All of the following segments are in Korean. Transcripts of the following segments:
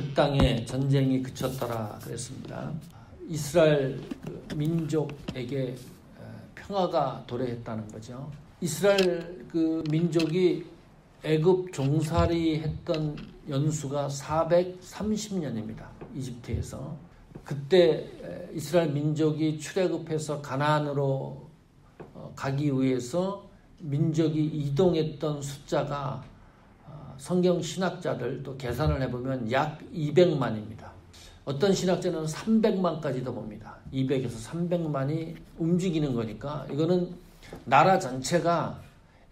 그 땅에 전쟁이 그쳤더라 그랬습니다. 이스라엘 민족에게 평화가 도래했다는 거죠. 이스라엘 민족이 애굽 종살이 했던 연수가 430년입니다. 이집트에서. 그때 이스라엘 민족이 출애굽해서 가나안으로 가기 위해서 민족이 이동했던 숫자가 성경 신학자들 또 계산을 해보면 약 200만입니다. 어떤 신학자는 300만까지도 봅니다. 200에서 300만이 움직이는 거니까 이거는 나라 전체가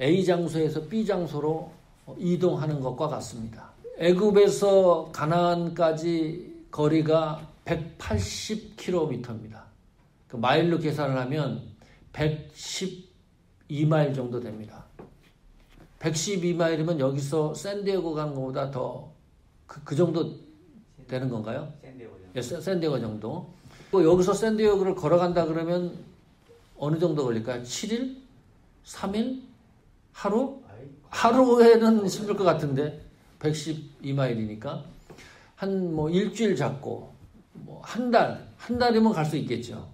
A 장소에서 B 장소로 이동하는 것과 같습니다. 애굽에서 가나안까지 거리가 180km입니다. 그 마일로 계산을 하면 112마일 정도 됩니다. 112마일이면 여기서 샌디에고 가는 것보다 더 그 정도 되는 건가요? 샌디에고 정도. 여기서 샌디에고를 걸어간다 그러면 어느 정도 걸릴까요? 7일? 3일? 하루? 하루에는 힘들 것 같은데 112마일이니까 한 일주일 잡고 한 달이면 갈 수 있겠죠.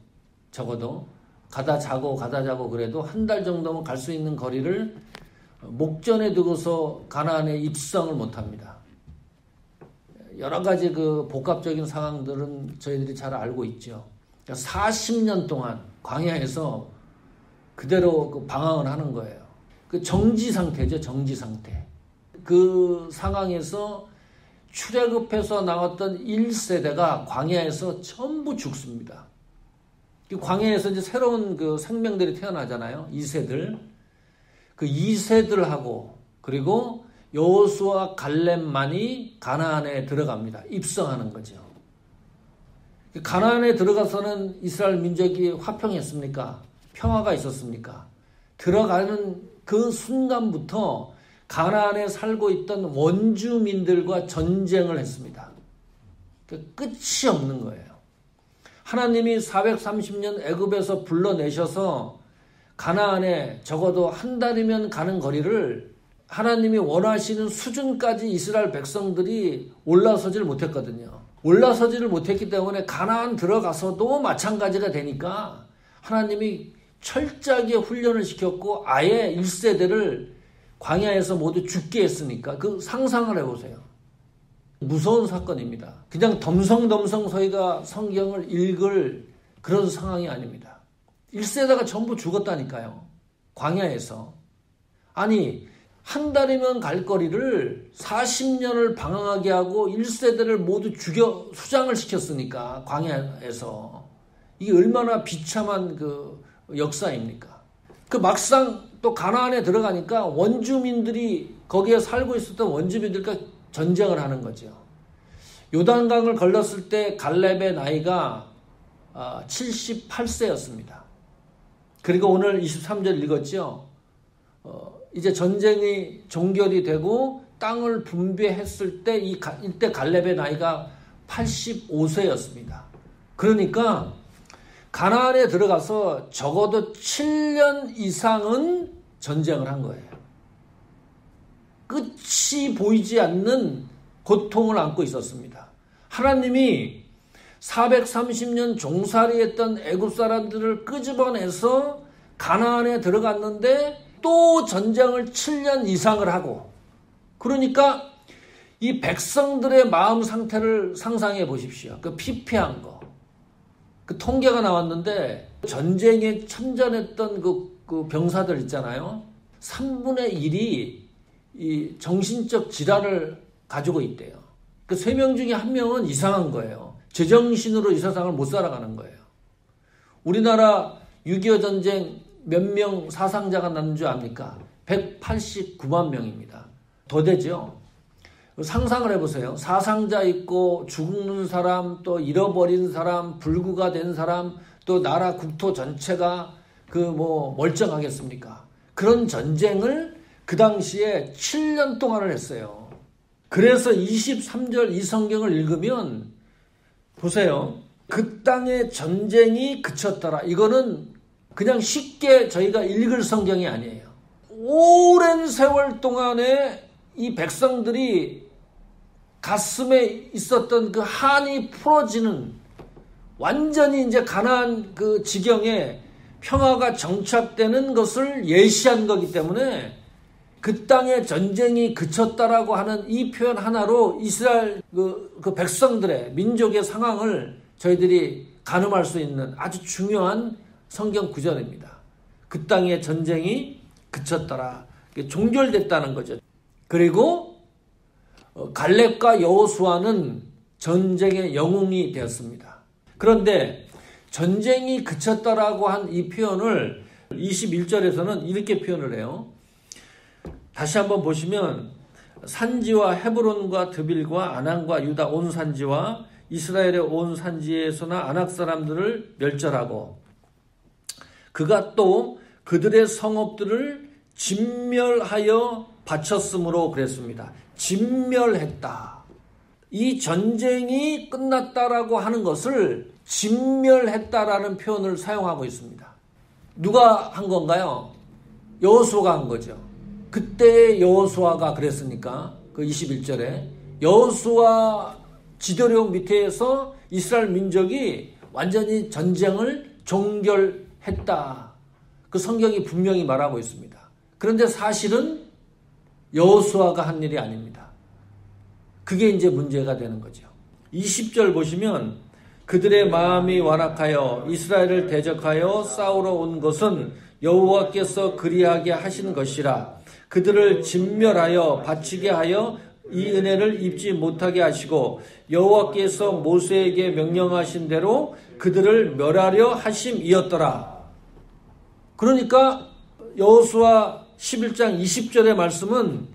적어도 가다 자고 그래도 한 달 정도면 갈 수 있는 거리를 목전에 두고서 가나안에 입성을 못합니다. 여러 가지 복합적인 상황들은 저희들이 잘 알고 있죠. 40년 동안 광야에서 그대로 방황을 하는 거예요. 정지 상태죠. 정지 상태. 그 상황에서 출애굽해서 나왔던 1세대가 광야에서 전부 죽습니다. 광야에서 이제 새로운 생명들이 태어나잖아요. 2세들. 그 2세들하고 그리고 여호수아 갈렙만이 가나안에 들어갑니다. 입성하는 거죠. 가나안에 들어가서는 이스라엘 민족이 화평했습니까? 평화가 있었습니까? 들어가는 그 순간부터 가나안에 살고 있던 원주민들과 전쟁을 했습니다. 끝이 없는 거예요. 하나님이 430년 애굽에서 불러내셔서 가나안에 적어도 한 달이면 가는 거리를 하나님이 원하시는 수준까지 이스라엘 백성들이 올라서지를 못했거든요. 올라서지를 못했기 때문에 가나안 들어가서도 마찬가지가 되니까 하나님이 철저하게 훈련을 시켰고 아예 1세대를 광야에서 모두 죽게 했으니까 상상을 해보세요. 무서운 사건입니다. 그냥 덤성덤성 저희가 성경을 읽을 그런 상황이 아닙니다. 1세대가 전부 죽었다니까요. 광야에서. 아니 한 달이면 갈 거리를 40년을 방황하게 하고 1세대를 모두 죽여 수장을 시켰으니까 광야에서. 이게 얼마나 비참한 역사입니까? 막상 또 가나안에 들어가니까 원주민들이 거기에 살고 있었던 원주민들과 전쟁을 하는 거죠. 요단강을 걸렀을 때 갈렙의 나이가 78세였습니다. 그리고 오늘 23절 읽었죠. 이제 전쟁이 종결이 되고 땅을 분배했을 때 이때 갈렙의 나이가 85세였습니다. 그러니까 가나안에 들어가서 적어도 7년 이상은 전쟁을 한 거예요. 끝이 보이지 않는 고통을 안고 있었습니다. 하나님이 430년 종살이했던 애굽 사람들을 끄집어내서 가나안에 들어갔는데 또 전쟁을 7년 이상을 하고, 그러니까 이 백성들의 마음 상태를 상상해 보십시오. 피폐한 거. 통계가 나왔는데 전쟁에 참전했던 그 병사들 있잖아요. 3분의 1이 이 정신적 질환을 가지고 있대요. 3명 중에 1명은 이상한 거예요. 제정신으로 이 세상을 못 살아가는 거예요. 우리나라 6.25 전쟁 몇 명 사상자가 났는 줄 압니까? 189만 명입니다. 더 되죠? 상상을 해보세요. 사상자 있고 죽는 사람, 또 잃어버린 사람, 불구가 된 사람, 또 나라 국토 전체가 멀쩡하겠습니까? 그런 전쟁을 그 당시에 7년 동안을 했어요. 그래서 23절 이 성경을 읽으면 보세요. 그 땅에 전쟁이 그쳤더라. 이거는 그냥 쉽게 저희가 읽을 성경이 아니에요. 오랜 세월 동안에 이 백성들이 가슴에 있었던 그 한이 풀어지는, 완전히 이제 가나안 그 지경에 평화가 정착되는 것을 예시한 거기 때문에 그 땅의 전쟁이 그쳤다라고 하는 이 표현 하나로 이스라엘 그 백성들의 민족의 상황을 저희들이 가늠할 수 있는 아주 중요한 성경 구절입니다. 그 땅의 전쟁이 그쳤더라. 종결됐다는 거죠. 그리고 갈렙과 여호수아는 전쟁의 영웅이 되었습니다. 그런데 전쟁이 그쳤다라고 한 이 표현을 21절에서는 이렇게 표현을 해요. 다시 한번 보시면 산지와 헤브론과 드빌과 아난과 유다 온 산지와 이스라엘의 온 산지에서나 아낙 사람들을 멸절하고 그가 또 그들의 성읍들을 진멸하여 바쳤으므로 그랬습니다. 진멸했다. 이 전쟁이 끝났다라고 하는 것을 진멸했다라는 표현을 사용하고 있습니다. 누가 한 건가요? 여호수아가 한 거죠. 그때 여호수아가 그랬으니까 그 21절에 여호수아 지도력 밑에서 이스라엘 민족이 완전히 전쟁을 종결했다. 그 성경이 분명히 말하고 있습니다. 그런데 사실은 여호수아가 한 일이 아닙니다. 그게 이제 문제가 되는 거죠. 20절 보시면 그들의 마음이 완악하여 이스라엘을 대적하여 싸우러 온 것은 여호와께서 그리하게 하신 것이라. 그들을 진멸하여 바치게 하여 이 은혜를 입지 못하게 하시고 여호와께서 모세에게 명령하신 대로 그들을 멸하려 하심이었더라. 그러니까 여호수아 11장 20절의 말씀은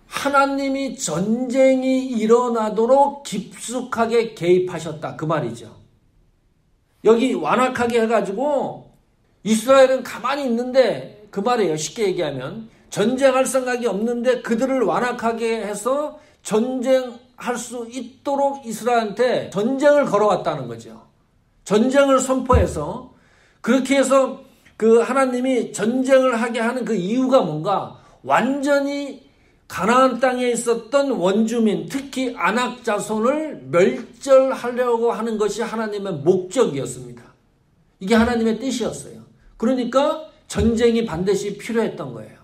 하나님이 전쟁이 일어나도록 깊숙하게 개입하셨다. 그 말이죠. 여기 완악하게 해가지고 이스라엘은 가만히 있는데 그 말이에요. 쉽게 얘기하면 전쟁할 생각이 없는데 그들을 완악하게 해서 전쟁할 수 있도록 이스라엘한테 전쟁을 걸어왔다는 거죠. 전쟁을 선포해서 그렇게 해서 그 하나님이 전쟁을 하게 하는 그 이유가 뭔가 완전히 가나안 땅에 있었던 원주민 특히 아낙 자손을 멸절하려고 하는 것이 하나님의 목적이었습니다. 이게 하나님의 뜻이었어요. 그러니까 전쟁이 반드시 필요했던 거예요.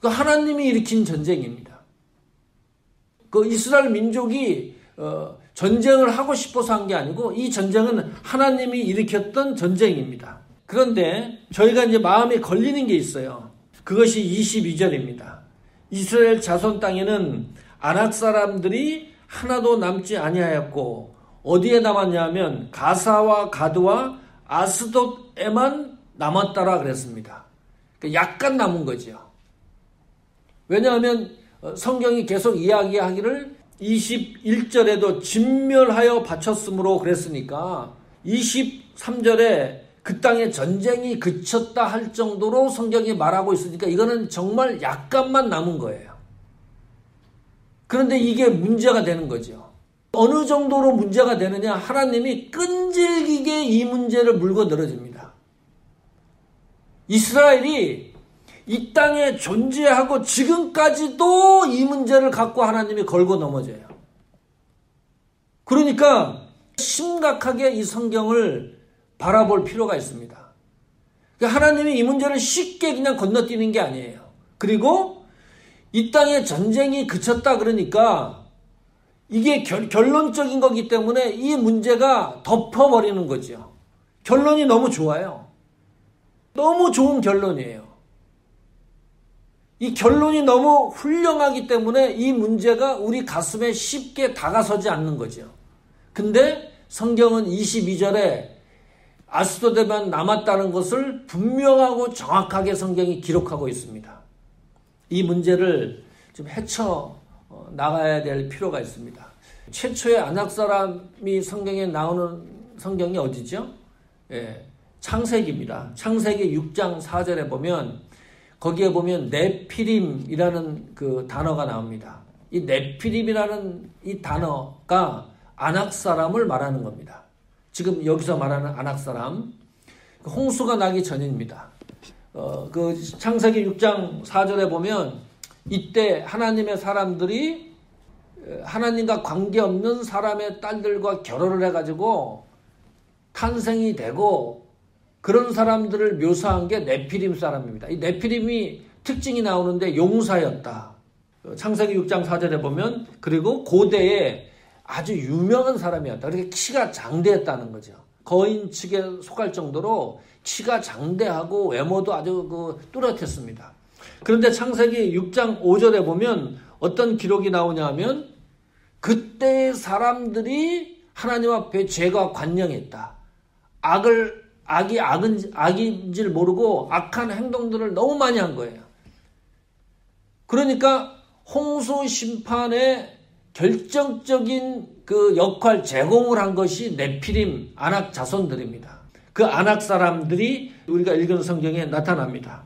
그 하나님이 일으킨 전쟁입니다. 그 이스라엘 민족이 전쟁을 하고 싶어서 한 게 아니고 이 전쟁은 하나님이 일으켰던 전쟁입니다. 그런데 저희가 이제 마음에 걸리는 게 있어요. 그것이 22절입니다. 이스라엘 자손 땅에는 아낙 사람들이 하나도 남지 아니하였고 어디에 남았냐면 가사와 가드와 아스돗에만 남았다라 그랬습니다. 약간 남은 거죠. 왜냐하면 성경이 계속 이야기하기를 21절에도 진멸하여 바쳤으므로 그랬으니까 23절에 그 땅에 전쟁이 그쳤다 할 정도로 성경이 말하고 있으니까 이거는 정말 약간만 남은 거예요. 그런데 이게 문제가 되는 거죠. 어느 정도로 문제가 되느냐? 하나님이 끈질기게 이 문제를 물고 늘어집니다. 이스라엘이 이 땅에 존재하고 지금까지도 이 문제를 갖고 하나님이 걸고 넘어져요. 그러니까 심각하게 이 성경을 바라볼 필요가 있습니다. 하나님이 이 문제를 쉽게 그냥 건너뛰는 게 아니에요. 그리고 이 땅에 전쟁이 그쳤다 그러니까 이게 결론적인 거기 때문에 이 문제가 덮어버리는 거죠. 결론이 너무 좋아요. 너무 좋은 결론이에요. 이 결론이 너무 훌륭하기 때문에 이 문제가 우리 가슴에 쉽게 다가서지 않는 거죠. 근데 성경은 22절에 아스돗에만 남았다는 것을 분명하고 정확하게 성경이 기록하고 있습니다. 이 문제를 좀 헤쳐 나가야 될 필요가 있습니다. 최초의 아낙 사람이 성경에 나오는 성경이 어디죠? 창세기입니다. 창세기 6장 4절에 보면 거기에 보면 네피림이라는 그 단어가 나옵니다. 이 네피림이라는 이 단어가 아낙 사람을 말하는 겁니다. 지금 여기서 말하는 아낙 사람, 홍수가 나기 전입니다. 그 창세기 6장 4절에 보면 이때 하나님의 사람들이 하나님과 관계없는 사람의 딸들과 결혼을 해가지고 탄생이 되고 그런 사람들을 묘사한 게 네피림 사람입니다. 이 네피림이 특징이 나오는데 용사였다. 창세기 6장 4절에 보면 그리고 고대에 아주 유명한 사람이었다. 그렇게 키가 장대했다는 거죠. 거인 측에 속할 정도로 키가 장대하고 외모도 아주 뚜렷했습니다. 그런데 창세기 6장 5절에 보면 어떤 기록이 나오냐 하면 그때의 사람들이 하나님 앞에 죄가 관영했다. 악인지를 모르고 악한 행동들을 너무 많이 한 거예요. 그러니까 홍수 심판의 결정적인 그 역할 제공을 한 것이 네피림 아낙 자손들입니다. 그 아낙 사람들이 우리가 읽은 성경에 나타납니다.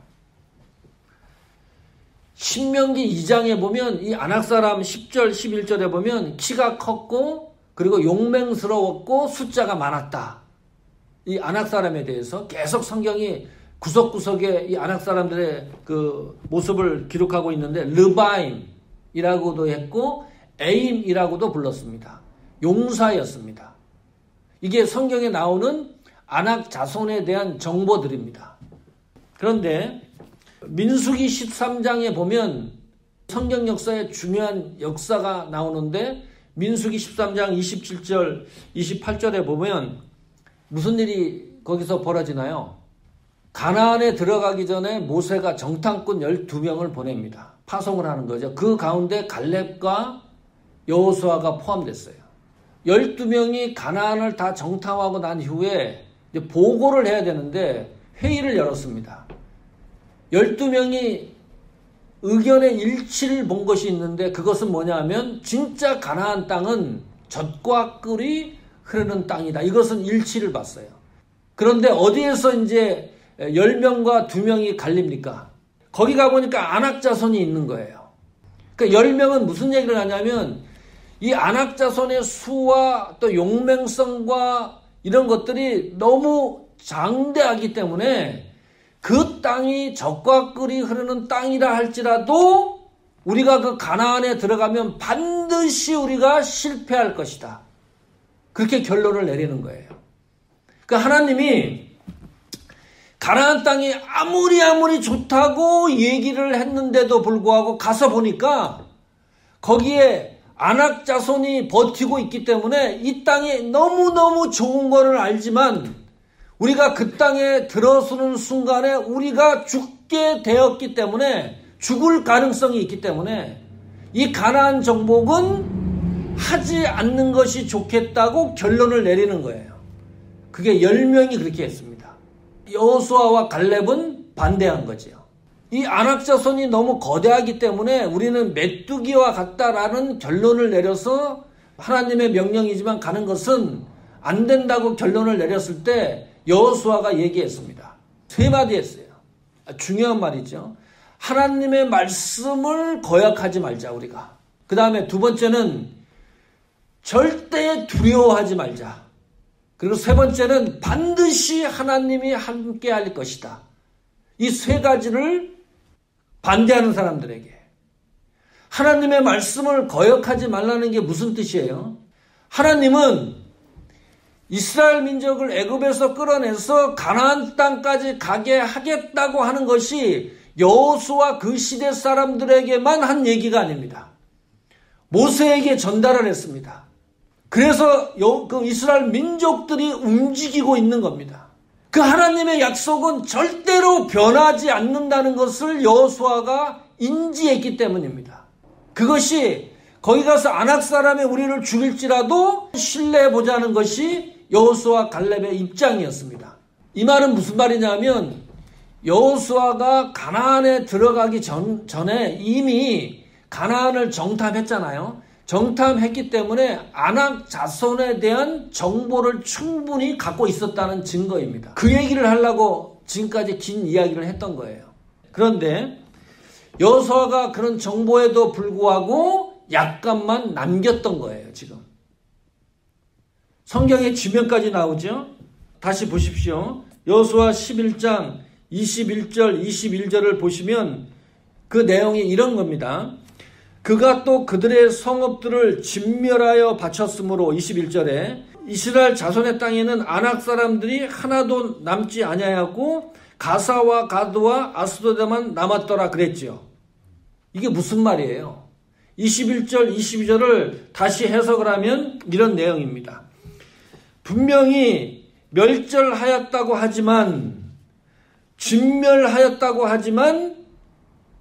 신명기 2장에 보면 이 아낙 사람 10절 11절에 보면 키가 컸고 그리고 용맹스러웠고 숫자가 많았다. 이 아낙 사람에 대해서 계속 성경이 구석구석에 이 아낙 사람들의 그 모습을 기록하고 있는데 르바임이라고도 했고 에임이라고도 불렀습니다. 용사였습니다. 이게 성경에 나오는 아낙 자손에 대한 정보들입니다. 그런데 민수기 13장에 보면 성경 역사에 중요한 역사가 나오는데 민수기 13장 27절 28절에 보면 무슨 일이 거기서 벌어지나요? 가나안에 들어가기 전에 모세가 정탐꾼 12명을 보냅니다. 파송을 하는 거죠. 그 가운데 갈렙과 여호수아가 포함됐어요. 12명이 가나안을 다 정탐하고 난 이후에 이제 보고를 해야 되는데 회의를 열었습니다. 12명이 의견의 일치를 본 것이 있는데 그것은 뭐냐 하면 진짜 가나안 땅은 젖과 꿀이 흐르는 땅이다. 이것은 일치를 봤어요. 그런데 어디에서 이제 10명과 2명이 갈립니까? 거기 가보니까 아낙 자손이 있는 거예요. 그러니까 10명은 무슨 얘기를 하냐면 이 아낙 자손의 수와 또 용맹성과 이런 것들이 너무 장대하기 때문에 그 땅이 젖과 꿀이 흐르는 땅이라 할지라도 우리가 그 가나안에 들어가면 반드시 우리가 실패할 것이다. 그렇게 결론을 내리는 거예요. 그러니까 하나님이 가나안 땅이 아무리 좋다고 얘기를 했는데도 불구하고 가서 보니까 거기에 아낙 자손이 버티고 있기 때문에 이 땅이 너무너무 좋은 거를 알지만 우리가 그 땅에 들어서는 순간에 우리가 죽게 되었기 때문에 죽을 가능성이 있기 때문에 이 가나안 정복은 하지 않는 것이 좋겠다고 결론을 내리는 거예요. 그게 10명이 그렇게 했습니다. 여호수아와 갈렙은 반대한 거죠. 이 아낙 자손이 너무 거대하기 때문에 우리는 메뚜기와 같다라는 결론을 내려서 하나님의 명령이지만 가는 것은 안 된다고 결론을 내렸을 때 여호수아가 얘기했습니다. 3마디 했어요. 중요한 말이죠. 하나님의 말씀을 거역하지 말자 우리가. 그 다음에 2번째는 절대 두려워하지 말자. 그리고 3번째는 반드시 하나님이 함께 할 것이다. 이 3가지를 반대하는 사람들에게 하나님의 말씀을 거역하지 말라는 게 무슨 뜻이에요? 하나님은 이스라엘 민족을 애굽에서 끌어내서 가나안 땅까지 가게 하겠다고 하는 것이 여호수아 그 시대 사람들에게만 한 얘기가 아닙니다. 모세에게 전달을 했습니다. 그래서 그 이스라엘 민족들이 움직이고 있는 겁니다. 그 하나님의 약속은 절대로 변하지 않는다는 것을 여호수아가 인지했기 때문입니다. 그것이 거기 가서 아낙 사람의 우리를 죽일지라도 신뢰해보자는 것이 여호수아 갈렙의 입장이었습니다. 이 말은 무슨 말이냐면 여호수아가 가나안에 들어가기 전에 이미 가나안을 정탐했잖아요. 정탐했기 때문에 아낙 자손에 대한 정보를 충분히 갖고 있었다는 증거입니다. 그 얘기를 하려고 지금까지 긴 이야기를 했던 거예요. 그런데 여호수아가 그런 정보에도 불구하고 약간만 남겼던 거예요. 지금 성경에 지명까지 나오죠. 다시 보십시오. 여호수아 11장 21절 21절을 보시면 그 내용이 이런 겁니다. 그가 또 그들의 성읍들을 진멸하여 바쳤으므로 21절에 이스라엘 자손의 땅에는 아낙 사람들이 하나도 남지 아니하였고 가사와 가드와 아스도드만 남았더라 그랬죠. 이게 무슨 말이에요? 21절, 22절을 다시 해석을 하면 이런 내용입니다. 분명히 멸절하였다고 하지만, 진멸하였다고 하지만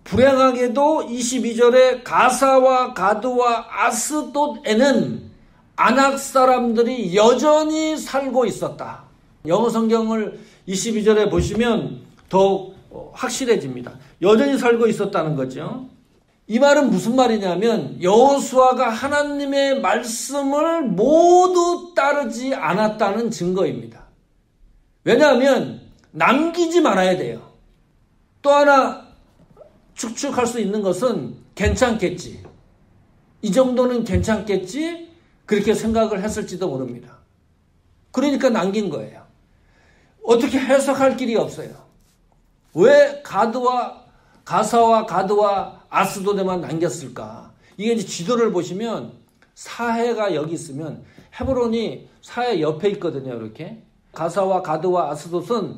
불행하게도 22절에 가사와 가드와 아스돗에는 아낙 사람들이 여전히 살고 있었다. 영어 성경을 22절에 보시면 더욱 확실해집니다. 여전히 살고 있었다는 거죠. 이 말은 무슨 말이냐면 여호수아가 하나님의 말씀을 모두 따르지 않았다는 증거입니다. 왜냐하면 남기지 말아야 돼요. 또 하나 축축할 수 있는 것은 괜찮겠지. 이 정도는 괜찮겠지? 그렇게 생각을 했을지도 모릅니다. 그러니까 남긴 거예요. 어떻게 해석할 길이 없어요. 왜 가사와 가드와 아스도드만 남겼을까? 이게 이제 지도를 보시면 사해가 여기 있으면 헤브론이 사해 옆에 있거든요. 이렇게 가사와 가드와 아스돗은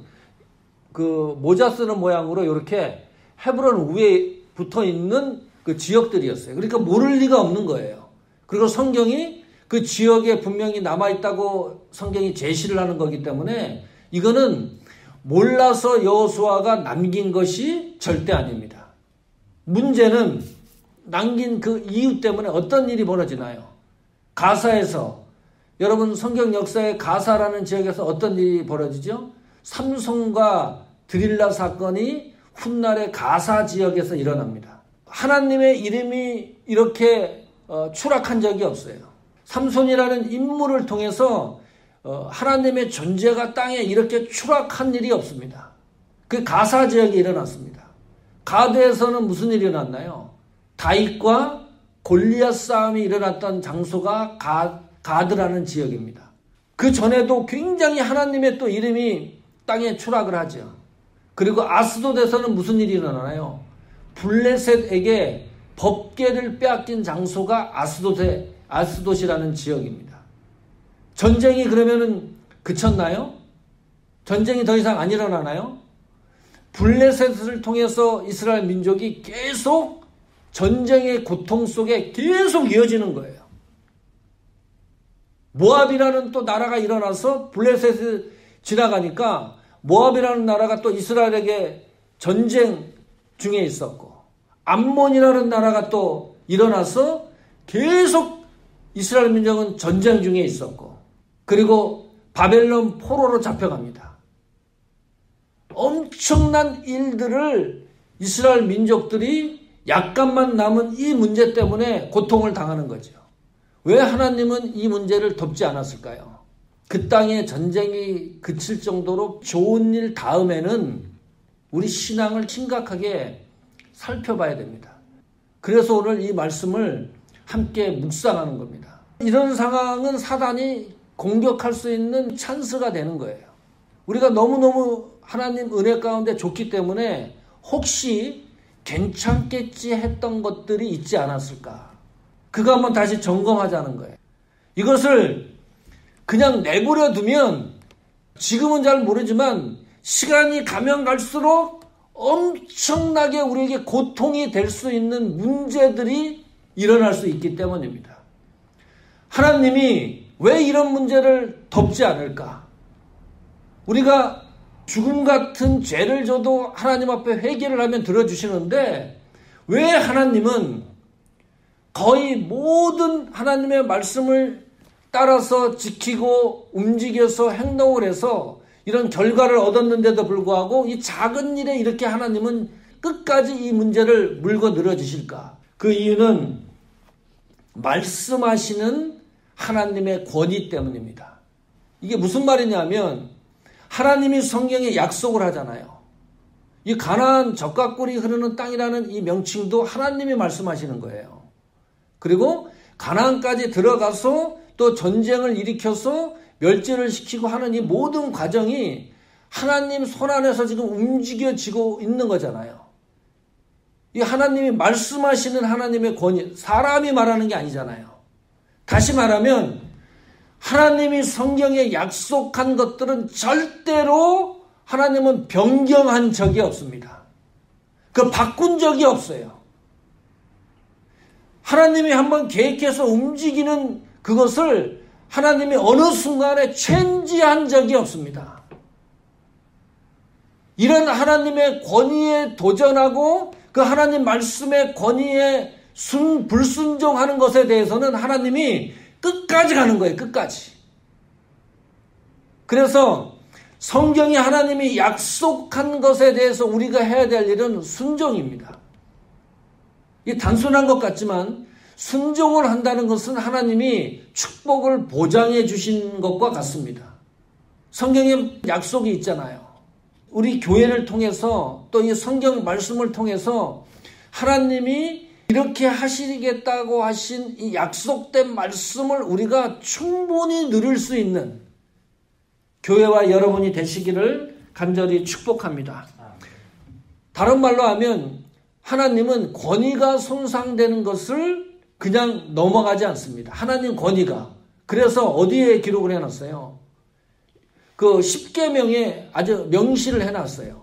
그 모자 쓰는 모양으로 이렇게 헤브론 위에 붙어 있는 그 지역들이었어요. 그러니까 모를 리가 없는 거예요. 그리고 성경이 그 지역에 분명히 남아있다고 성경이 제시를 하는 거기 때문에 이거는 몰라서 여호수아가 남긴 것이 절대 아닙니다. 문제는 남긴 그 이유 때문에 어떤 일이 벌어지나요? 가사에서, 여러분 성경 역사의 가사라는 지역에서 어떤 일이 벌어지죠? 삼손과 드릴라 사건이 훗날의 가사 지역에서 일어납니다. 하나님의 이름이 이렇게 추락한 적이 없어요. 삼손이라는 인물을 통해서 하나님의 존재가 땅에 이렇게 추락한 일이 없습니다. 그 가사 지역에 일어났습니다. 가드에서는 무슨 일이 일어났나요? 다윗과 골리앗 싸움이 일어났던 장소가 가드라는 지역입니다. 그 전에도 굉장히 하나님의 또 이름이 땅에 추락을 하죠. 그리고 아스돗에서는 무슨 일이 일어나나요? 블레셋에게 법궤를 빼앗긴 장소가 아스돗이라는 지역입니다. 전쟁이 그러면은 그쳤나요? 전쟁이 더 이상 안 일어나나요? 블레셋을 통해서 이스라엘 민족이 계속 전쟁의 고통 속에 계속 이어지는 거예요. 모압이라는 또 나라가 일어나서 블레셋을 지나가니까 모압이라는 나라가 또 이스라엘에게 전쟁 중에 있었고, 암몬이라는 나라가 또 일어나서 계속 이스라엘 민족은 전쟁 중에 있었고, 그리고 바벨론 포로로 잡혀갑니다. 엄청난 일들을 이스라엘 민족들이 약간만 남은 이 문제 때문에 고통을 당하는 거죠. 왜 하나님은 이 문제를 덮지 않았을까요? 그 땅에 전쟁이 그칠 정도로 좋은 일 다음에는 우리 신앙을 심각하게 살펴봐야 됩니다. 그래서 오늘 이 말씀을 함께 묵상하는 겁니다. 이런 상황은 사단이 공격할 수 있는 찬스가 되는 거예요. 우리가 너무너무 하나님 은혜 가운데 좋기 때문에 혹시 괜찮겠지 했던 것들이 있지 않았을까? 그거 한번 다시 점검하자는 거예요. 이것을 그냥 내버려 두면 지금은 잘 모르지만 시간이 가면 갈수록 엄청나게 우리에게 고통이 될 수 있는 문제들이 일어날 수 있기 때문입니다. 하나님이 왜 이런 문제를 덮지 않을까? 우리가 죽음 같은 죄를 져도 하나님 앞에 회개를 하면 들어주시는데 왜 하나님은 거의 모든 하나님의 말씀을 따라서 지키고 움직여서 행동을 해서 이런 결과를 얻었는데도 불구하고 이 작은 일에 이렇게 하나님은 끝까지 이 문제를 물고 늘어주실까? 그 이유는 말씀하시는 하나님의 권위 때문입니다. 이게 무슨 말이냐면 하나님이 성경에 약속을 하잖아요. 이 가나안 젖과 꿀이 흐르는 땅이라는 이 명칭도 하나님이 말씀하시는 거예요. 그리고 가나안까지 들어가서 또 전쟁을 일으켜서 멸절을 시키고 하는 이 모든 과정이 하나님 손 안에서 지금 움직여지고 있는 거잖아요. 이 하나님이 말씀하시는 하나님의 권위, 사람이 말하는 게 아니잖아요. 다시 말하면 하나님이 성경에 약속한 것들은 절대로 하나님은 변경한 적이 없습니다. 그 바꾼 적이 없어요. 하나님이 한번 계획해서 움직이는 그것을 하나님이 어느 순간에 체인지한 적이 없습니다. 이런 하나님의 권위에 도전하고 그 하나님 말씀의 권위에 불순종하는 것에 대해서는 하나님이 끝까지 가는 거예요. 끝까지. 그래서 성경이 하나님이 약속한 것에 대해서 우리가 해야 될 일은 순종입니다. 이 단순한 것 같지만 순종을 한다는 것은 하나님이 축복을 보장해 주신 것과 같습니다. 성경에 약속이 있잖아요. 우리 교회를 통해서 또 이 성경 말씀을 통해서 하나님이 이렇게 하시겠다고 하신 이 약속된 말씀을 우리가 충분히 누릴 수 있는 교회와 여러분이 되시기를 간절히 축복합니다. 다른 말로 하면 하나님은 권위가 손상되는 것을 그냥 넘어가지 않습니다. 하나님 권위가. 그래서 어디에 기록을 해놨어요? 그 십계명에 아주 명시를 해놨어요.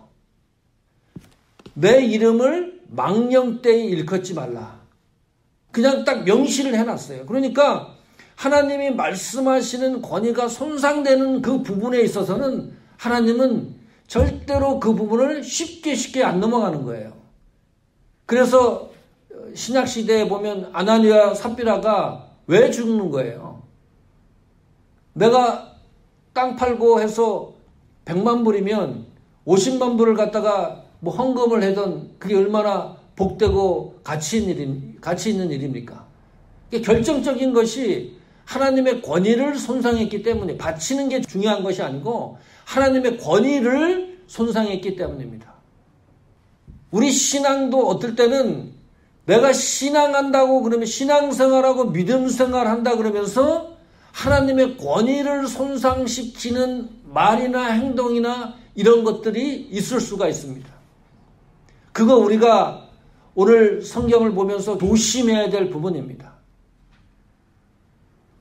내 이름을 망령되이 일컫지 말라. 그냥 딱 명시를 해놨어요. 그러니까 하나님이 말씀하시는 권위가 손상되는 그 부분에 있어서는 하나님은 절대로 그 부분을 쉽게 안 넘어가는 거예요. 그래서 신약시대에 보면 아나니아 삽비라가 왜 죽는 거예요? 내가 땅 팔고 해서 100만 불이면 50만 불을 갖다가 뭐 헌금을 하던 그게 얼마나 복되고 가치 있는 일입니까? 결정적인 것이 하나님의 권위를 손상했기 때문에 바치는 게 중요한 것이 아니고 하나님의 권위를 손상했기 때문입니다. 우리 신앙도 어떨 때는 내가 신앙한다고 그러면 신앙생활하고 믿음생활한다 그러면서 하나님의 권위를 손상시키는 말이나 행동이나 이런 것들이 있을 수가 있습니다. 그거 우리가 오늘 성경을 보면서 조심해야 될 부분입니다.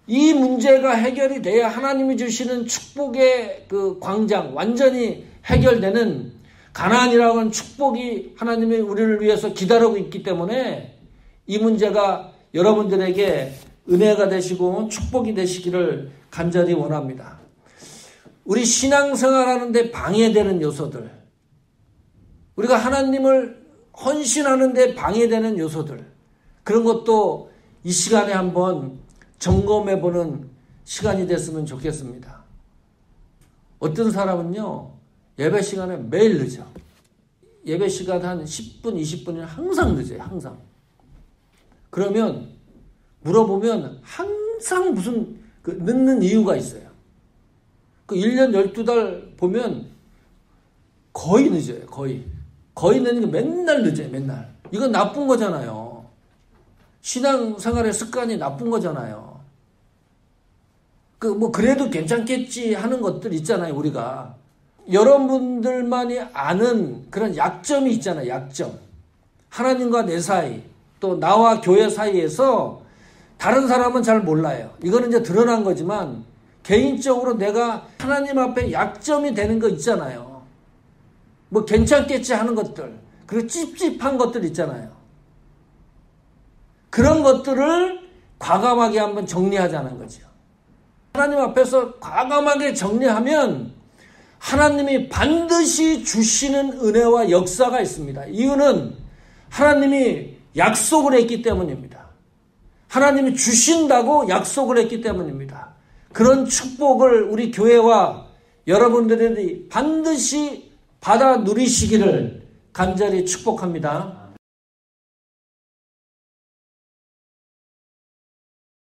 이 문제가 해결이 돼야 하나님이 주시는 축복의 그 광장 완전히 해결되는 가나안이라고 하는 축복이 하나님이 우리를 위해서 기다리고 있기 때문에 이 문제가 여러분들에게 은혜가 되시고 축복이 되시기를 간절히 원합니다. 우리 신앙생활하는 데 방해되는 요소들, 우리가 하나님을 헌신하는 데 방해되는 요소들, 그런 것도 이 시간에 한번 점검해보는 시간이 됐으면 좋겠습니다. 어떤 사람은요, 예배 시간에 매일 늦어. 예배 시간 한 10분, 20분이 항상 늦어요. 항상. 그러면 물어보면 항상 무슨 늦는 이유가 있어요. 그 1년 12달 보면 거의 늦어요. 거의 늦는 게 맨날 늦어요. 맨날. 이건 나쁜 거잖아요. 신앙생활의 습관이 나쁜 거잖아요. 그래도 괜찮겠지 하는 것들 있잖아요. 우리가. 여러분들만이 아는 그런 약점이 있잖아요. 약점. 하나님과 내 사이, 또 나와 교회 사이에서 다른 사람은 잘 몰라요. 이거는 이제 드러난 거지만 개인적으로 내가 하나님 앞에 약점이 되는 거 있잖아요. 뭐 괜찮겠지 하는 것들, 그리고 찝찝한 것들 있잖아요. 그런 것들을 과감하게 한번 정리하자는 거죠. 하나님 앞에서 과감하게 정리하면 하나님이 반드시 주시는 은혜와 역사가 있습니다. 이유는 하나님이 약속을 했기 때문입니다. 하나님이 주신다고 약속을 했기 때문입니다. 그런 축복을 우리 교회와 여러분들이 반드시 받아 누리시기를 간절히 축복합니다.